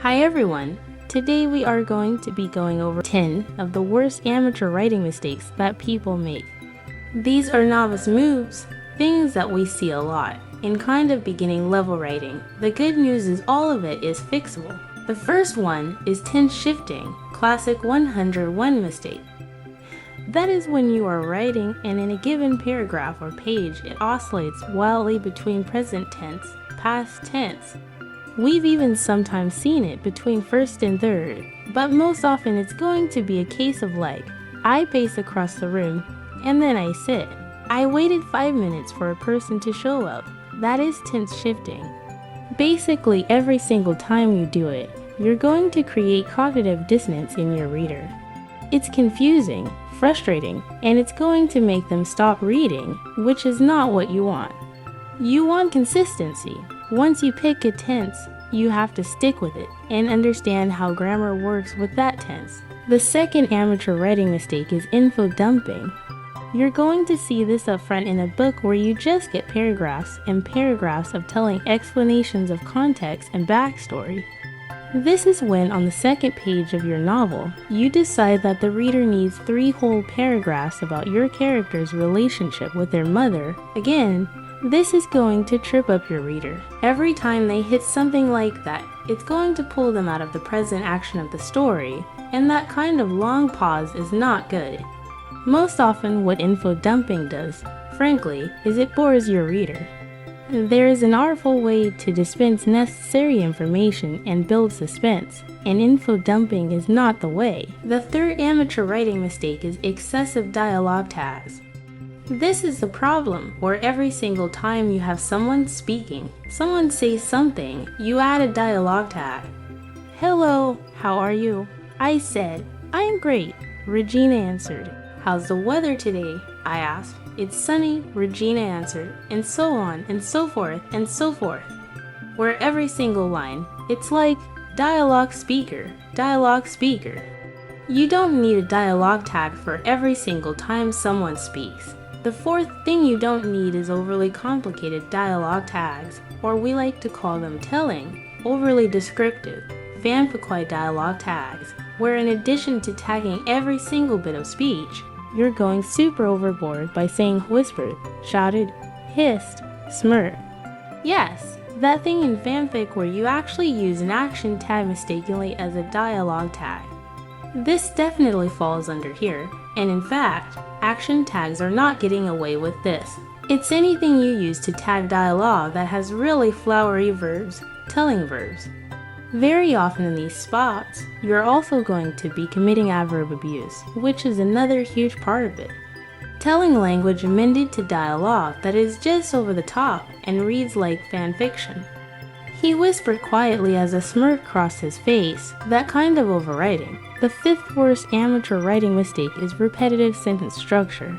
Hi everyone! Today we are going to be going over 10 of the worst amateur writing mistakes that people make. These are novice moves, things that we see a lot in kind of beginning level writing. The good news is all of it is fixable. The first one is tense shifting, classic 101 mistake. That is when you are writing and in a given paragraph or page it oscillates wildly between present tense, past tense. We've even sometimes seen it between first and third, but most often it's going to be a case of like, I pace across the room and then I sit. I waited 5 minutes for a person to show up. That is tense shifting. Basically every single time you do it, you're going to create cognitive dissonance in your reader. It's confusing, frustrating, and it's going to make them stop reading, which is not what you want. You want consistency. Once you pick a tense, you have to stick with it and understand how grammar works with that tense. The second amateur writing mistake is info dumping. You're going to see this up front in a book where you just get paragraphs and paragraphs of telling explanations of context and backstory. This is when on the second page of your novel, you decide that the reader needs 3 whole paragraphs about your character's relationship with their mother. Again, this is going to trip up your reader. Every time they hit something like that, it's going to pull them out of the present action of the story, and that kind of long pause is not good. Most often what info dumping does, frankly, is it bores your reader. There is an artful way to dispense necessary information and build suspense, and info dumping is not the way. The third amateur writing mistake is excessive dialogue tags. This is the problem where every single time you have someone speaking, someone says something, you add a dialogue tag. Hello, how are you? I said, I am great. Regina answered. How's the weather today? I asked. It's sunny, Regina answered, and so on and so forth and so forth. Where every single line, it's like dialogue speaker, dialogue speaker. You don't need a dialogue tag for every single time someone speaks. The fourth thing you don't need is overly complicated dialogue tags, or we like to call them telling, overly descriptive, fanficoid dialogue tags, where in addition to tagging every single bit of speech, you're going super overboard by saying whispered, shouted, hissed, smirked. Yes, that thing in fanfic where you actually use an action tag mistakenly as a dialogue tag. This definitely falls under here, and in fact, action tags are not getting away with this. It's anything you use to tag dialogue that has really flowery verbs, telling verbs. Very often in these spots, you're also going to be committing adverb abuse, which is another huge part of it. Telling language amended to dialogue that is just over the top and reads like fanfiction. He whispered quietly as a smirk crossed his face, that kind of overwriting. The fifth worst amateur writing mistake is repetitive sentence structure.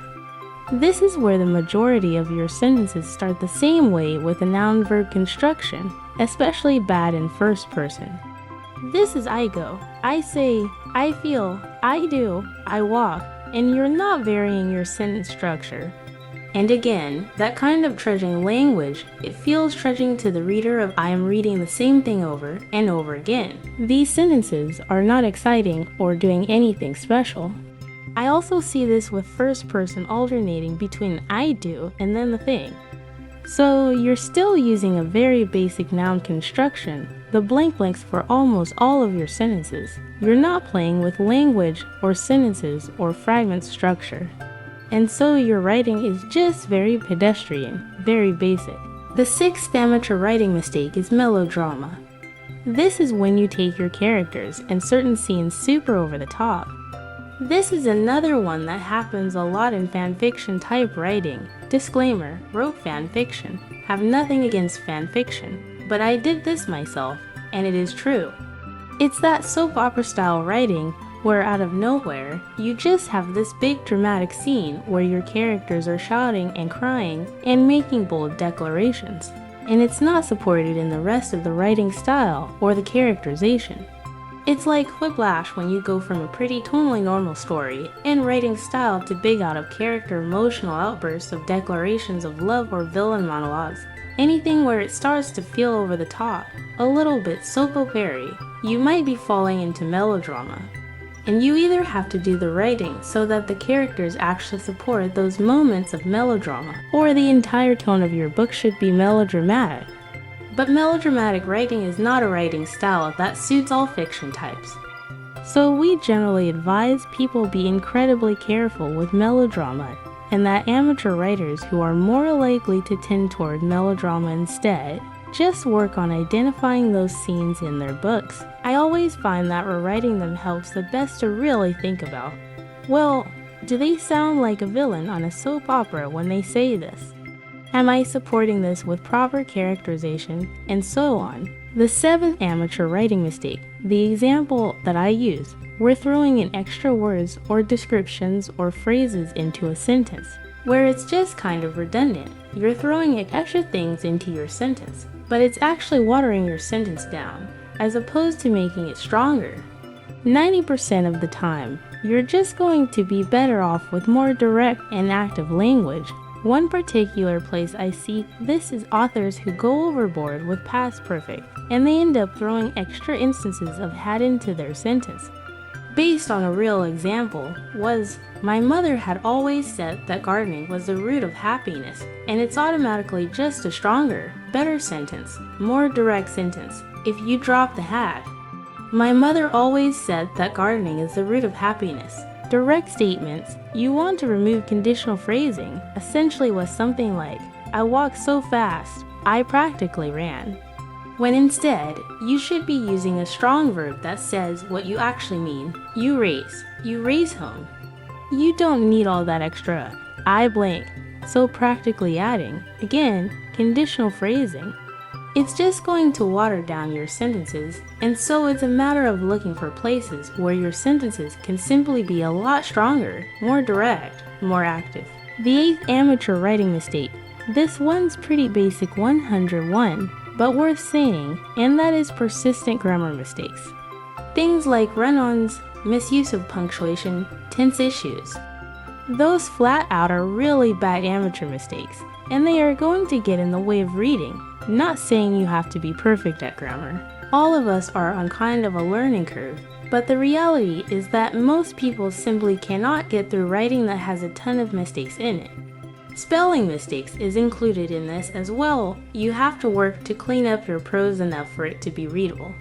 This is where the majority of your sentences start the same way with a noun-verb construction, especially bad in first person. This is I go, I say, I feel, I do, I walk, and you're not varying your sentence structure. And again, that kind of trudging language, it feels trudging to the reader of I am reading the same thing over and over again. These sentences are not exciting or doing anything special. I also see this with first person alternating between I do and then the thing. So you're still using a very basic noun construction, the blank blanks for almost all of your sentences. You're not playing with language or sentences or fragment structure. And so your writing is just very pedestrian, very basic. The sixth amateur writing mistake is melodrama. This is when you take your characters and certain scenes super over the top. This is another one that happens a lot in fanfiction type writing. Disclaimer, wrote fanfiction. Have nothing against fanfiction, but I did this myself, and it is true. It's that soap opera style writing where out of nowhere, you just have this big dramatic scene where your characters are shouting and crying and making bold declarations, and it's not supported in the rest of the writing style or the characterization. It's like whiplash when you go from a pretty tonally normal story and writing style to big out of character emotional outbursts of declarations of love or villain monologues. Anything where it starts to feel over the top, a little bit soap opera, you might be falling into melodrama. And you either have to do the writing so that the characters actually support those moments of melodrama, or the entire tone of your book should be melodramatic. But melodramatic writing is not a writing style that suits all fiction types. So we generally advise people be incredibly careful with melodrama, and that amateur writers who are more likely to tend toward melodrama instead just work on identifying those scenes in their books. I always find that rewriting them helps the best to really think about, well, do they sound like a villain on a soap opera when they say this? Am I supporting this with proper characterization, and so on? The 7th amateur writing mistake, the example that I use, we're throwing in extra words or descriptions or phrases into a sentence, where it's just kind of redundant. You're throwing extra things into your sentence, but it's actually watering your sentence down, as opposed to making it stronger. 90% of the time, you're just going to be better off with more direct and active language. One particular place I see this is authors who go overboard with past perfect, and they end up throwing extra instances of had into their sentence. Based on a real example was, my mother had always said that gardening was the root of happiness, and it's automatically just a stronger, better sentence, more direct sentence, if you drop the had. My mother always said that gardening is the root of happiness. Direct statements, you want to remove conditional phrasing, essentially was something like, I walked so fast, I practically ran. When instead, you should be using a strong verb that says what you actually mean. You race home. You don't need all that extra, I blank, so practically adding, again, conditional phrasing. It's just going to water down your sentences, and so it's a matter of looking for places where your sentences can simply be a lot stronger, more direct, more active. The 8th amateur writing mistake. This one's pretty basic 101, but worth saying, and that is persistent grammar mistakes. Things like run-ons, misuse of punctuation, tense issues. Those flat out are really bad amateur mistakes, and they are going to get in the way of reading. Not saying you have to be perfect at grammar. All of us are on kind of a learning curve, but the reality is that most people simply cannot get through writing that has a ton of mistakes in it. Spelling mistakes is included in this as well. You have to work to clean up your prose enough for it to be readable.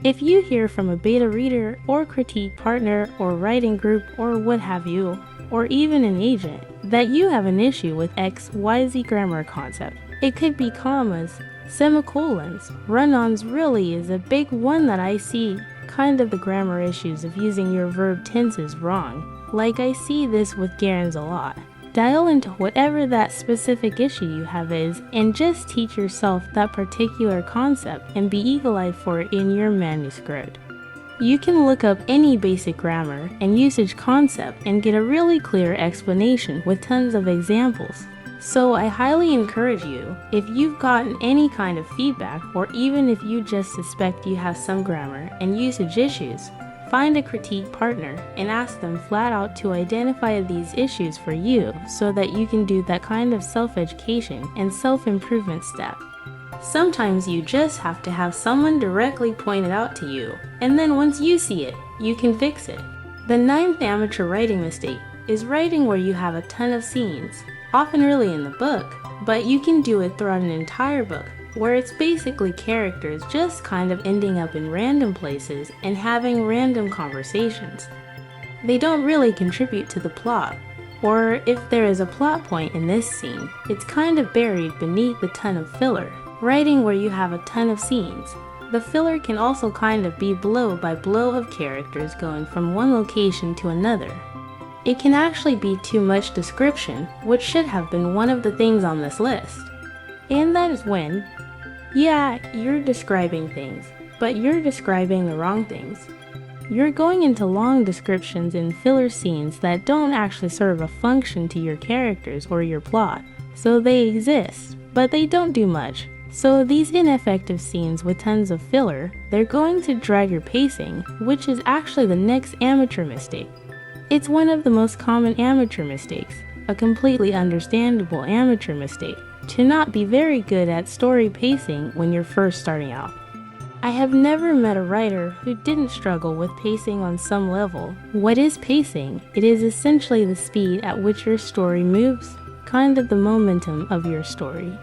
If you hear from a beta reader or critique partner or writing group or what have you, or even an agent, that you have an issue with XYZ grammar concept, it could be commas, semicolons, run-ons really is a big one that I see, kind of the grammar issues of using your verb tenses wrong, like I see this with gerunds a lot. Dial into whatever that specific issue you have is and just teach yourself that particular concept and be eagle-eyed for it in your manuscript. You can look up any basic grammar and usage concept and get a really clear explanation with tons of examples. So I highly encourage you, if you've gotten any kind of feedback or even if you just suspect you have some grammar and usage issues, find a critique partner and ask them flat out to identify these issues for you so that you can do that kind of self-education and self-improvement step. Sometimes you just have to have someone directly point it out to you, and then once you see it, you can fix it. The 9th amateur writing mistake is writing where you have a ton of scenes, often early in the book, but you can do it throughout an entire book, where it's basically characters just kind of ending up in random places and having random conversations. They don't really contribute to the plot, or if there is a plot point in this scene, it's kind of buried beneath a ton of filler. Writing where you have a ton of scenes. The filler can also kind of be blow by blow of characters going from one location to another. It can actually be too much description, which should have been one of the things on this list. And that is when, yeah, you're describing things, but you're describing the wrong things. You're going into long descriptions in filler scenes that don't actually serve a function to your characters or your plot. So they exist, but they don't do much. So these ineffective scenes with tons of filler, they're going to drag your pacing, which is actually the next amateur mistake. It's one of the most common amateur mistakes, a completely understandable amateur mistake, to not be very good at story pacing when you're first starting out. I have never met a writer who didn't struggle with pacing on some level. What is pacing? It is essentially the speed at which your story moves, kind of the momentum of your story.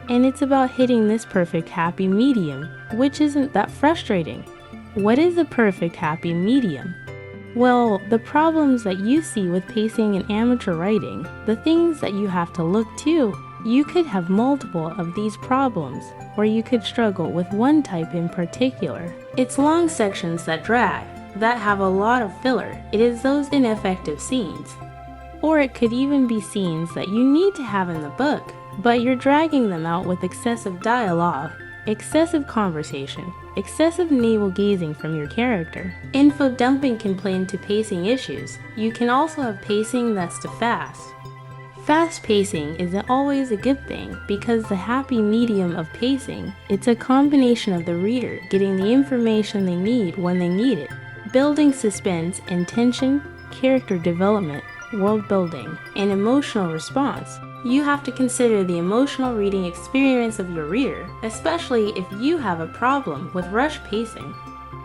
And it's about hitting this perfect happy medium, which isn't that frustrating. What is a perfect happy medium? Well, the problems that you see with pacing in amateur writing, the things that you have to look to, you could have multiple of these problems, or you could struggle with one type in particular. It's long sections that drag, that have a lot of filler. It is those ineffective scenes. Or it could even be scenes that you need to have in the book, but you're dragging them out with excessive dialogue, excessive conversation, excessive navel-gazing from your character. Info dumping can play into pacing issues. You can also have pacing that's too fast. Fast pacing isn't always a good thing because the happy medium of pacing, it's a combination of the reader getting the information they need when they need it, building suspense and tension, character development, world building, and emotional response. You have to consider the emotional reading experience of your reader, especially if you have a problem with rush pacing.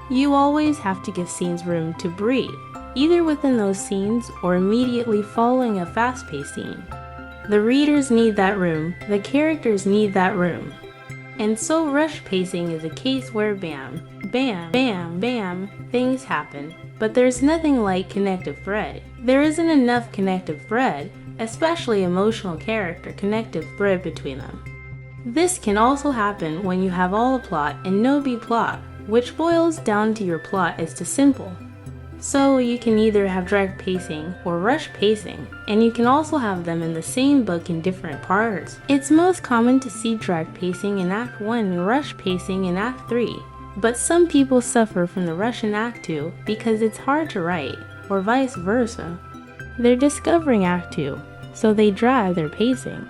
You always have to give scenes room to breathe, either within those scenes or immediately following a fast-paced scene. The readers need that room, the characters need that room. And so rush pacing is a case where bam, bam, bam, bam, things happen, but there's nothing like connective thread. There isn't enough connective thread, especially emotional character connective thread between them. This can also happen when you have all a plot and no B-plot, which boils down to your plot is too simple. So you can either have drag pacing or rush pacing, and you can also have them in the same book in different parts. It's most common to see drag pacing in Act 1 and rush pacing in Act 3, but some people suffer from the rush in Act 2 because it's hard to write, or vice versa. They're discovering Act 2, so they drag their pacing.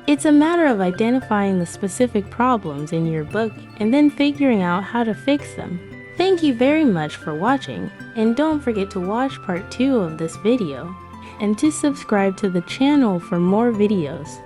It's a matter of identifying the specific problems in your book and then figuring out how to fix them. Thank you very much for watching, and don't forget to watch part 2 of this video, and to subscribe to the channel for more videos.